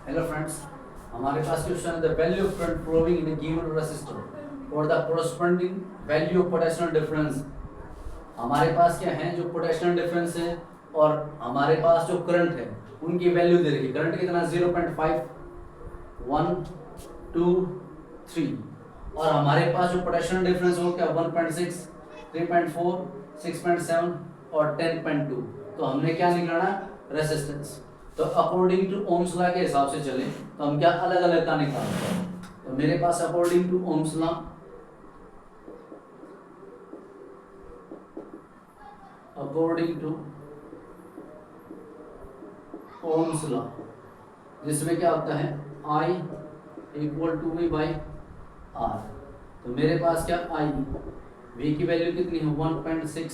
Hello friends, हमारे पास question है the value of current flowing in a given resistor और the corresponding value of potential difference. हमारे पास क्या है, जो पोटेंशियल डिफरेंस है और हमारे पास जो करंट है उनकी वैल्यू दे रखी है। करंट कितना 0.5, 1, 2, 3 और हमारे पास जो पोटेंशियल डिफरेंस हो क्या 1.6, 3.4, 6.7 और 10.2। तो हमने क्या निकालना, रेसिस्टेंस। तो अकॉर्डिंग टू ओम्स लॉ के हिसाब से चले तो हम क्या अलग अलग का निकालते हैं। तो मेरे पास according to Ohm's law, according to Ohm's law जिसमें क्या होता है I equal to V by R। तो मेरे पास क्या I V की वैल्यू कितनी है 1.6,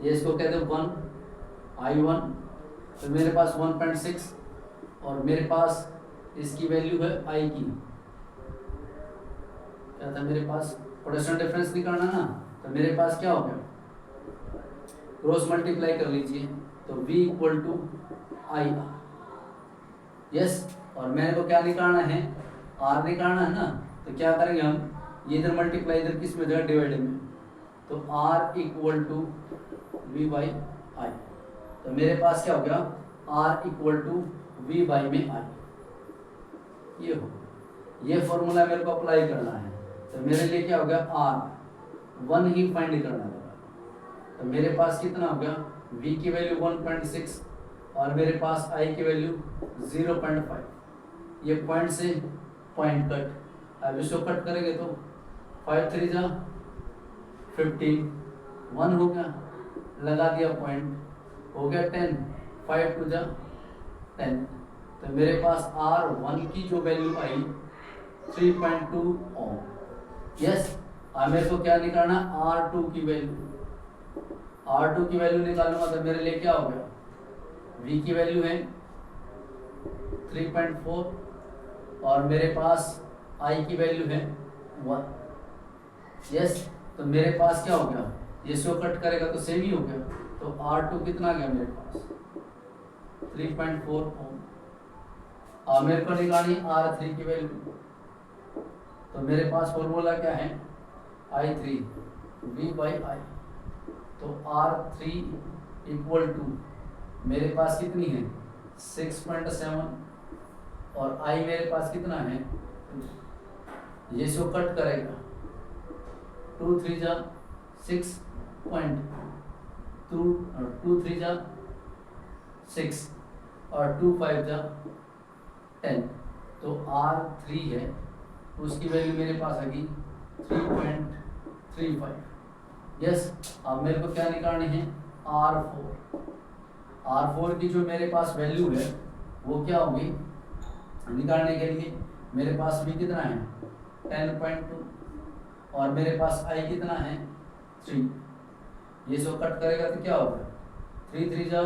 ये इसको कहते हैं 1 I1। तो मेरे पास 1.6 और मेरे पास इसकी वैल्यू है I की, क्या था मेरे पास पोटेंशियल डिफरेंस निकालना ना। तो मेरे पास क्या हो गया, क्रॉस मल्टीप्लाई कर लीजिए तो V equal to I yes. और मेरे को क्या निकालना है, R निकालना है ना। तो क्या करेंगे हम, ये इधर मल्टीप्लाई इधर किस में जाएगा, डिवाइड में। तो R equal to V by I। तो मेरे पास क्या हो गया, R equal to V by में I। ये हो, ये फॉर्मूला मेरे को अप्लाई करना है। तो मेरे लिए क्या हो गया, R 1 ही फाइंड करना होगा। तो मेरे पास कितना हो गया, V की वैल्यू 1.6 और मेरे पास I की वैल्यू 0.5। ये पॉइंट से पॉइंट कट, अब इसको कट करेंगे तो 5 3 जा 15, 1 हो गया, लगा दिया पॉइंट, हो गया 10, 5 2 जा 10। तो मेरे पास R1 की जो वैल्यू आई 3.2 ओम। यस, अब मेरे को क्या निकालना, R2 की वैल्यू। R2 की वैल्यू निकालूंगा तो मेरे लिए क्या हो गया, V की वैल्यू है 3.4 और मेरे पास I की वैल्यू है 1। यस, तो मेरे पास क्या हो गया, ये सो कट करेगा तो सेम ही हो गया। तो R2 कितना गया मेरे पास 3.4 ओम। अब मेरे को निकालनी R3 की वैल्यू। तो मेरे पास फॉर्मूला क्या है, I3 V बाई I। तो R3 इक्वल टू मेरे पास कितनी है 6.7 और I मेरे पास कितना है, ये सो कट करेगा 2 3 जा 6.2 और 2 3 जा 6 और 2 5 जा 10। तो R3 है, उसकी वैल्यू मेरे पास आ गई 3.35। यस, अब मेरे को क्या निकालनी है, R4। R4 की जो मेरे पास वैल्यू है वो क्या होगी, निकालने के लिए मेरे पास भी कितना है 10.2 और मेरे पास I कितना है 3। ये सो कट करेगा तो क्या होगा 3 3 जा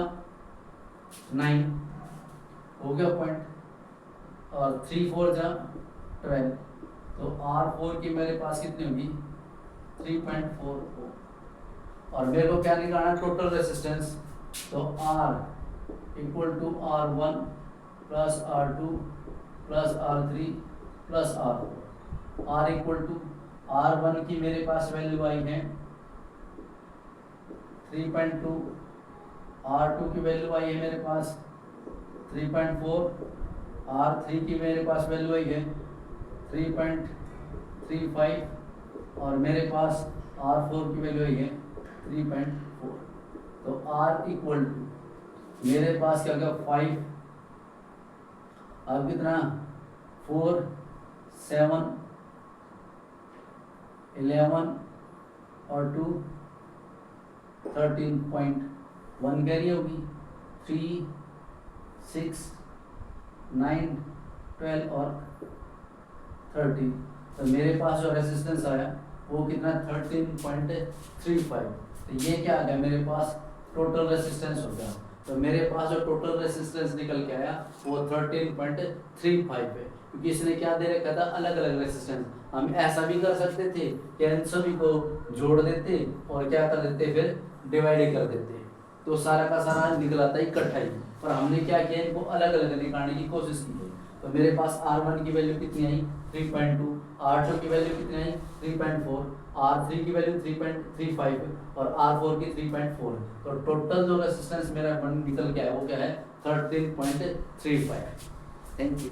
9, हो गया पॉइंट, और 3 4 जा 12। तो R4 की मेरे पास कितनी होगी 3.4 और मेरे को क्या निकालना, टोटल रेसिस्टेंस। तो R equal to R1 plus R2 plus R3 plus R4। R equal to R1 की मेरे पास वैल्यू आई है 3.2, R2 की वैल्यू आई है मेरे पास 3.4, R3 की मेरे पास वैल्यू आई है 3.35 और मेरे पास R4 की वैल्यू आई है 3.4। तो R इक्वल टू मेरे पास क्या होगा 5, अब कितना 4 7 11 और 2 13.1 कैरी होगी, 3 6 9 12 और 13। तो मेरे पास जो रेजिस्टेंस आया वो कितना 13.35। तो ये क्या आ गया, मेरे पास टोटल रेजिस्टेंस हो गया। तो मेरे पास जो टोटल रेजिस्टेंस निकल के आया वो 13.35 है, क्योंकि इसने क्या दे रखा था, अलग अलग रेजिस्टेंस। हम ऐसा भी कर सकते थे कि इन सभी को जोड़ देते और क्या कर देते, फिर डिवाइड कर देते। तो सारा का सारा निकल आता है इकट्ठा ही, पर हमने क्या किया, इनको अलग अलग निकालने की कोशिश की है। तो मेरे पास R1 की वैल्यू कितनी आई 3.2, R2 की वैल्यू कितनी आई 3.4, R3 की वैल्यू 3.35 और R4 की 3.4। तो टोटल जो रेजिस्टेंस मेरा निकल के आया वो क्या है 13.35। Thank you.